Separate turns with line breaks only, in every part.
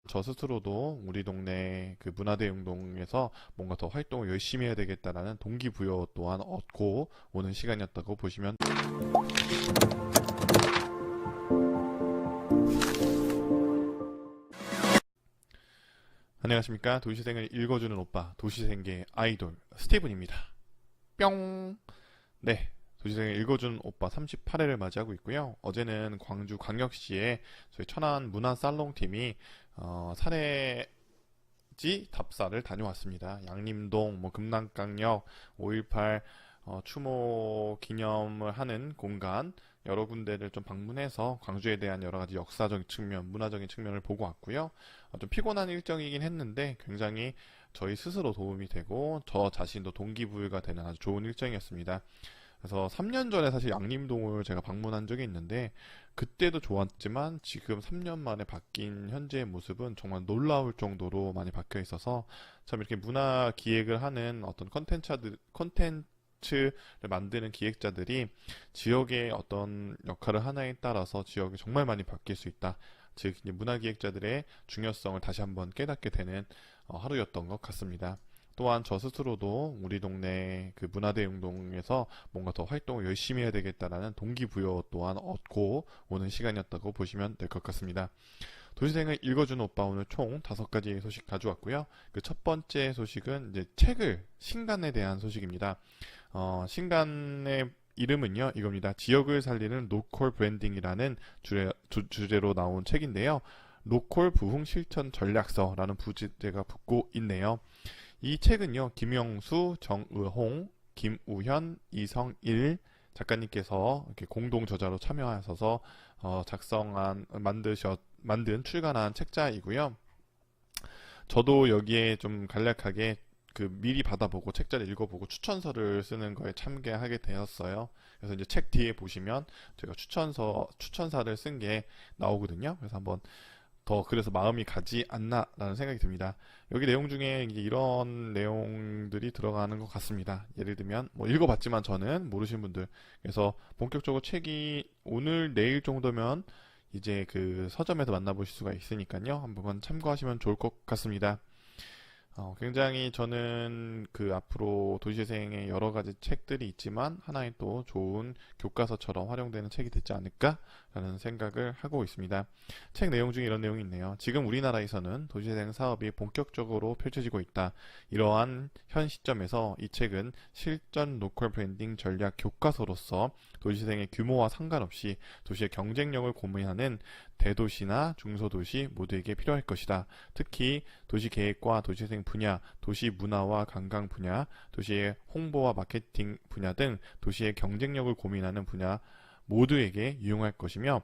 저 스스로도 우리 동네 그 문화대행동에서 뭔가 더 활동을 열심히 해야 되겠다라는 동기부여 또한 얻고 오는 시간이었다고 보시면. 안녕하십니까. 도시생을 읽어주는 오빠, 도시생계 아이돌 스티븐입니다. 뿅. 네, 도시생을 읽어주는 오빠 38회를 맞이하고 있고요. 어제는 광주 광역시에 저희 천안 문화살롱팀이 사례지 답사를 다녀왔습니다. 양림동, 금남강역, 5.18 추모 기념을 하는 공간 여러 군데를 좀 방문해서 광주에 대한 여러 가지 역사적인 측면, 문화적인 측면을 보고 왔고요. 좀 피곤한 일정이긴 했는데 굉장히 저희 스스로 도움이 되고 저 자신도 동기부여가 되는 아주 좋은 일정이었습니다. 그래서 3년 전에 사실 양림동을 제가 방문한 적이 있는데 그때도 좋았지만 지금 3년 만에 바뀐 현재의 모습은 정말 놀라울 정도로 많이 바뀌어 있어서 참 이렇게 문화 기획을 하는 어떤 컨텐츠를 만드는 기획자들이 지역의 어떤 역할을 하나에 따라서 지역이 정말 많이 바뀔 수 있다. 즉 이제 문화 기획자들의 중요성을 다시 한번 깨닫게 되는 하루였던 것 같습니다. 또한 저 스스로도 우리 동네 그 문화대행동에서 뭔가 더 활동을 열심히 해야 되겠다라는 동기부여 또한 얻고 오는 시간이었다고 보시면 될 것 같습니다. 도시생을 읽어주는 오빠 오늘 총 5가지의 소식 가져왔고요. 그 첫 번째 소식은 이제 책을 신간에 대한 소식입니다. 신간의 이름은요 이겁니다. 지역을 살리는 로컬 브랜딩이라는 주제로 나온 책인데요. 로컬 부흥 실천 전략서라는 부제가 붙고 있네요. 이 책은요, 김영수, 정의홍, 김우현, 이성일 작가님께서 이렇게 공동 저자로 참여하셔서 만든 출간한 책자이고요. 저도 여기에 좀 간략하게 그 미리 받아보고 책자를 읽어보고 추천서를 쓰는 거에 참여하게 되었어요. 그래서 이제 책 뒤에 보시면 제가 추천사를 쓴 게 나오거든요. 그래서 한번 그래서 마음이 가지 않나라는 생각이 듭니다. 여기 내용 중에 이런 내용들이 들어가는 것 같습니다. 예를 들면 읽어봤지만 저는 모르시는 분들, 그래서 본격적으로 책이 오늘 내일 정도면 이제 그 서점에서 만나보실 수가 있으니까요. 한번 참고하시면 좋을 것 같습니다. 굉장히 저는 그 앞으로 도시생의 여러 가지 책들이 있지만 하나의 또 좋은 교과서처럼 활용되는 책이 되지 않을까라는 생각을 하고 있습니다. 책 내용 중에 이런 내용이 있네요. 지금 우리나라에서는 도시생 사업이 본격적으로 펼쳐지고 있다. 이러한 현 시점에서 이 책은 실전 로컬 브랜딩 전략 교과서로서 도시생의 규모와 상관없이 도시의 경쟁력을 고민하는 대도시나 중소도시 모두에게 필요할 것이다. 특히 도시계획과 도시재생 분야, 도시 문화와 관광 분야, 도시의 홍보와 마케팅 분야 등 도시의 경쟁력을 고민하는 분야 모두에게 유용할 것이며,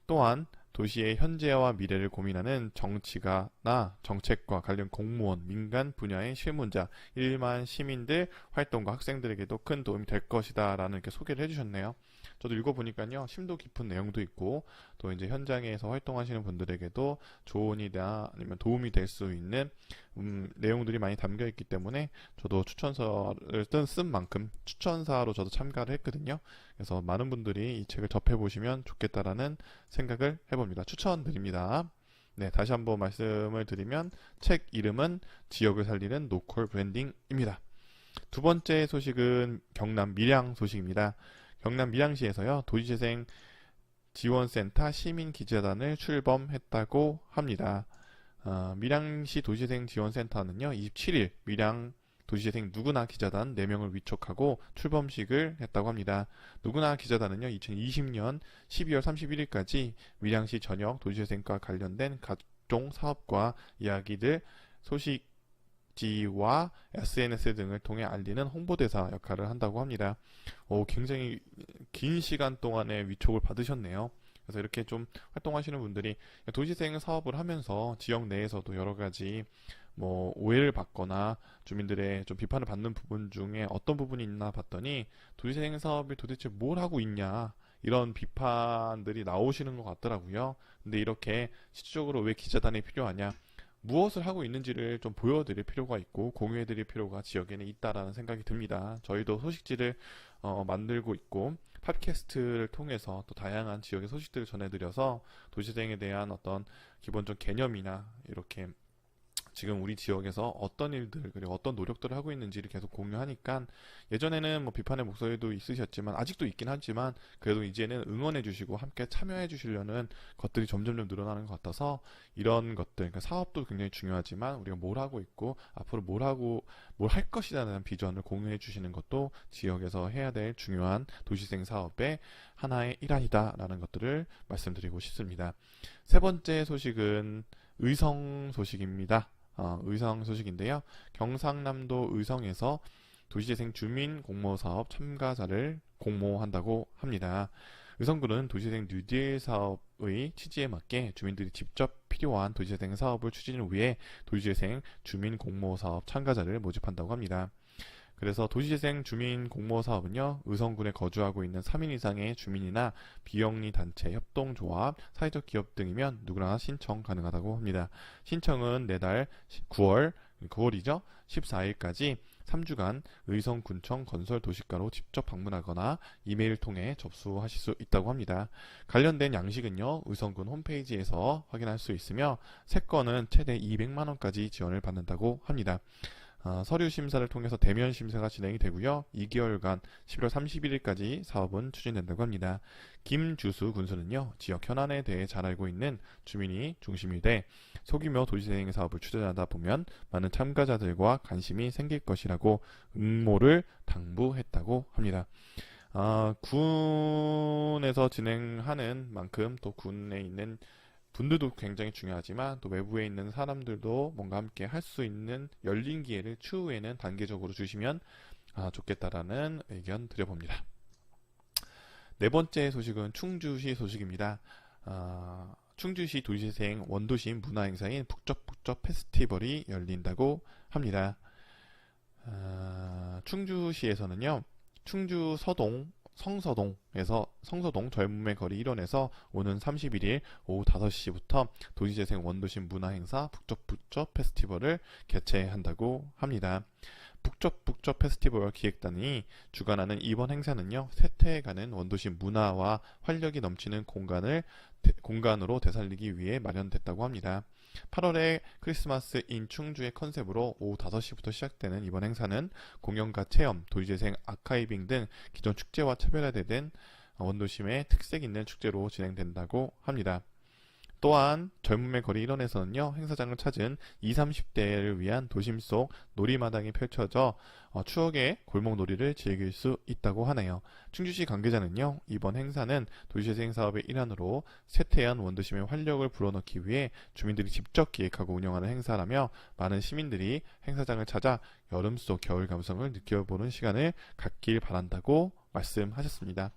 또한 도시의 현재와 미래를 고민하는 정책과 관련 공무원, 민간 분야의 실무자, 일반 시민들, 활동가, 학생들에게도 큰 도움이 될 것이다 라는 이렇게 소개를 해주셨네요. 저도 읽어보니까요, 심도 깊은 내용도 있고, 또 이제 현장에서 활동하시는 분들에게도 조언이나 아니면 도움이 될 수 있는 내용들이 많이 담겨 있기 때문에 저도 추천서를 쓴 만큼 추천사로 저도 참가를 했거든요. 그래서 많은 분들이 이 책을 접해보시면 좋겠다라는 생각을 해봅니다. 추천드립니다. 네, 다시 한번 말씀을 드리면 책 이름은 지역을 살리는 로컬 브랜딩입니다. 두 번째 소식은 경남 밀양 소식입니다. 경남 밀양시에서요, 도시재생 지원센터 시민기재단을 출범했다고 합니다. 밀양시 도시재생 지원센터는요, 27일 밀양 도시재생 누구나 기자단 4명을 위촉하고 출범식을 했다고 합니다. 누구나 기자단은요, 2020년 12월 31일까지 밀양시 전역 도시재생과 관련된 각종 사업과 이야기들, 소식지와 SNS 등을 통해 알리는 홍보대사 역할을 한다고 합니다. 굉장히 긴 시간 동안의 위촉을 받으셨네요. 그래서 이렇게 좀 활동하시는 분들이 도시재생 사업을 하면서 지역 내에서도 여러 가지 오해를 받거나 주민들의 좀 비판을 받는 부분 중에 어떤 부분이 있나 봤더니 도시재생 사업이 도대체 뭘 하고 있냐, 이런 비판들이 나오시는 것 같더라고요. 근데 이렇게 실질적으로 왜 기자단이 필요하냐, 무엇을 하고 있는지를 좀 보여드릴 필요가 있고 공유해드릴 필요가 지역에는 있다라는 생각이 듭니다. 저희도 소식지를 만들고 있고 팟캐스트를 통해서 또 다양한 지역의 소식들을 전해드려서 도시재생에 대한 어떤 기본적 개념이나 이렇게 지금 우리 지역에서 어떤 일들 그리고 어떤 노력들을 하고 있는지를 계속 공유하니까 예전에는 뭐 비판의 목소리도 있으셨지만 아직도 있긴 하지만 그래도 이제는 응원해 주시고 함께 참여해 주시려는 것들이 점점 늘어나는 것 같아서 이런 것들 그러니까 사업도 굉장히 중요하지만 우리가 뭘 하고 있고 앞으로 뭘 할 것이라는 비전을 공유해 주시는 것도 지역에서 해야 될 중요한 도시생 사업의 하나의 일환이다라는 것들을 말씀드리고 싶습니다. 세 번째 소식은 의성 소식입니다. 의성 소식인데요. 경상남도 의성에서 도시재생 주민 공모사업 참가자를 공모한다고 합니다. 의성군은 도시재생 뉴딜 사업의 취지에 맞게 주민들이 직접 필요한 도시재생 사업을 추진을 위해 도시재생 주민 공모사업 참가자를 모집한다고 합니다. 그래서 도시재생 주민 공모사업은요, 의성군에 거주하고 있는 3인 이상의 주민이나 비영리 단체, 협동조합, 사회적 기업 등이면 누구나 신청 가능하다고 합니다. 신청은 내달 9월이죠. 14일까지 3주간 의성군청 건설도시가로 직접 방문하거나 이메일 통해 접수하실 수 있다고 합니다. 관련된 양식은요, 의성군 홈페이지에서 확인할 수 있으며 세건은 최대 200만원까지 지원을 받는다고 합니다. 서류 심사를 통해서 대면 심사가 진행이 되고요. 2개월간 11월 31일까지 사업은 추진된다고 합니다. 김주수 군수는요. 지역 현안에 대해 잘 알고 있는 주민이 중심이 돼 소규모 도시재생 사업을 추진하다 보면 많은 참가자들과 관심이 생길 것이라고 응모를 당부했다고 합니다. 군에서 진행하는 만큼 또 군에 있는 분들도 굉장히 중요하지만 또 외부에 있는 사람들도 뭔가 함께 할 수 있는 열린 기회를 추후에는 단계적으로 주시면 좋겠다라는 의견 드려봅니다. 네 번째 소식은 충주시 소식입니다. 충주시 도시재생 원도심 문화행사인 북적북적 페스티벌이 열린다고 합니다. 충주시에서는요. 충주 성서동에서 성서동 젊음의 거리 일원에서 오는 31일 오후 5시부터 도시재생 원도심 문화행사 북적북적 페스티벌을 개최한다고 합니다. 북적북적 페스티벌 기획단이 주관하는 이번 행사는요, 쇠퇴해가는 원도심 문화와 활력이 넘치는 공간으로 되살리기 위해 마련됐다고 합니다. 8월에 크리스마스 인 충주의 컨셉으로 오후 5시부터 시작되는 이번 행사는 공연과 체험, 도시재생 아카이빙 등 기존 축제와 차별화된 원도심의 특색 있는 축제로 진행된다고 합니다. 또한 젊음의 거리 일원에서는요, 행사장을 찾은 20, 30대를 위한 도심 속 놀이마당이 펼쳐져 추억의 골목놀이를 즐길 수 있다고 하네요. 충주시 관계자는요, 이번 행사는 도시재생 사업의 일환으로 쇠퇴한 원도심의 활력을 불어넣기 위해 주민들이 직접 기획하고 운영하는 행사라며 많은 시민들이 행사장을 찾아 여름 속 겨울 감성을 느껴보는 시간을 갖길 바란다고 말씀하셨습니다.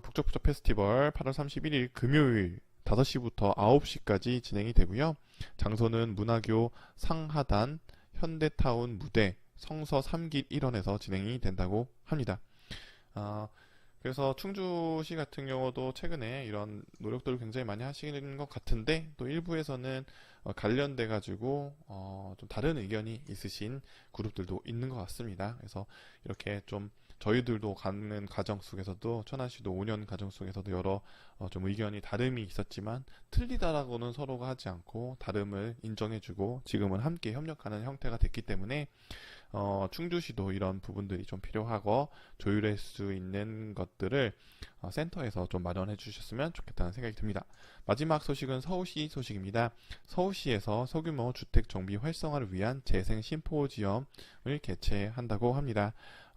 북적북적 페스티벌 8월 31일 금요일 5시부터 9시까지 진행이 되고요. 장소는 문화교 상하단 현대타운 무대 성서 3길 1원에서 진행이 된다고 합니다. 그래서 충주시 같은 경우도 최근에 이런 노력들을 굉장히 많이 하시는 것 같은데 또 일부에서는 관련돼 가지고 좀 다른 의견이 있으신 그룹들도 있는 것 같습니다. 그래서 이렇게 좀 저희들도 가는 과정 속에서도 천안시도 5년 과정 속에서도 여러 좀 의견이 다름이 있었지만 틀리다라고는 서로가 하지 않고 다름을 인정해주고 지금은 함께 협력하는 형태가 됐기 때문에 충주시도 이런 부분들이 좀 필요하고 조율할 수 있는 것들을 센터에서 좀 마련해 주셨으면 좋겠다는 생각이 듭니다. 마지막 소식은 서울시 소식입니다. 서울시에서 소규모 주택 정비 활성화를 위한 재생 심포지엄을 개최한다고 합니다.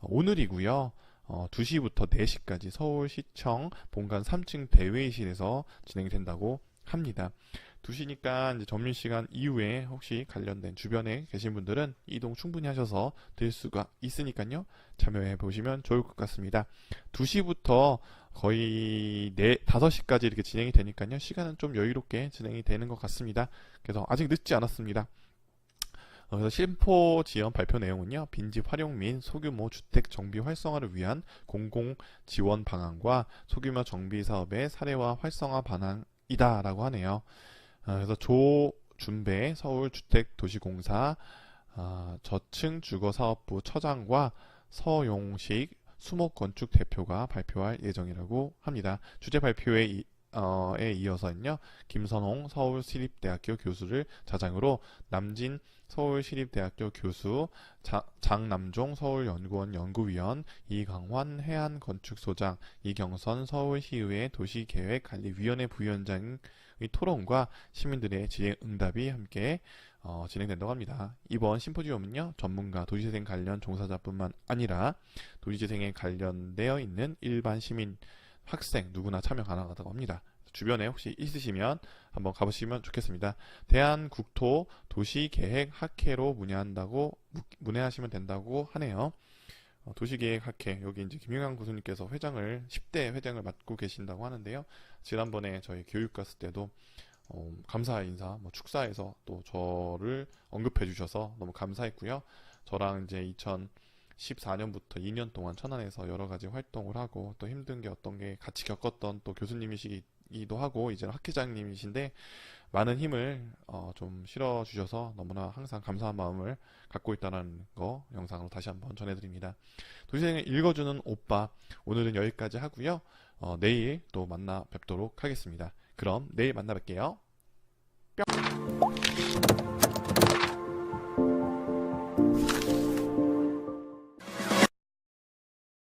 오늘이고요. 2시부터 4시까지 서울시청 본관 3층 대회의실에서 진행이 된다고 합니다. 2시니까 이제 점심시간 이후에 혹시 관련된 주변에 계신 분들은 이동 충분히 하셔서 될 수가 있으니까요. 참여해 보시면 좋을 것 같습니다. 2시부터 거의 5시까지 이렇게 진행이 되니까요. 시간은 좀 여유롭게 진행이 되는 것 같습니다. 그래서 아직 늦지 않았습니다. 그래서 심포지원 발표 내용은요, 빈집 활용 및 소규모 주택 정비 활성화를 위한 공공 지원 방안과 소규모 정비 사업의 사례화 활성화 방안이다라고 하네요. 그래서 조준배 서울주택도시공사 저층주거사업부 처장과 서용식 수목건축 대표가 발표할 예정이라고 합니다. 주제 발표에 이어서는요, 김선홍 서울시립대학교 교수를 자장으로 남진 서울시립대학교 교수, 장남종 서울연구원 연구위원, 이강환 해안건축소장, 이경선 서울시의회 도시계획관리위원회 부위원장의 토론과 시민들의 질의응답이 함께 진행된다고 합니다. 이번 심포지엄은요, 전문가, 도시재생 관련 종사자뿐만 아니라 도시재생에 관련되어 있는 일반 시민, 학생 누구나 참여 가능하다고 합니다. 주변에 혹시 있으시면 한번 가보시면 좋겠습니다. 대한국토 도시계획학회로 문의하시면 된다고 하네요. 도시계획학회, 여기 이제 김용환 교수님께서 10대 회장을 맡고 계신다고 하는데요. 지난번에 저희 교육 갔을 때도 감사 인사, 축사에서 또 저를 언급해 주셔서 너무 감사했고요. 저랑 이제 2014년부터 2년 동안 천안에서 여러 가지 활동을 하고 또 힘든 게 어떤 게 같이 겪었던 또 교수님이시기도 하고 이제는 학회장님이신데 많은 힘을 좀 실어 주셔서 너무나 항상 감사한 마음을 갖고 있다는 거 영상으로 다시 한번 전해드립니다. 도시생을 읽어주는 오빠, 오늘은 여기까지 하고요. 내일 또 만나 뵙도록 하겠습니다. 그럼 내일 만나 뵐게요.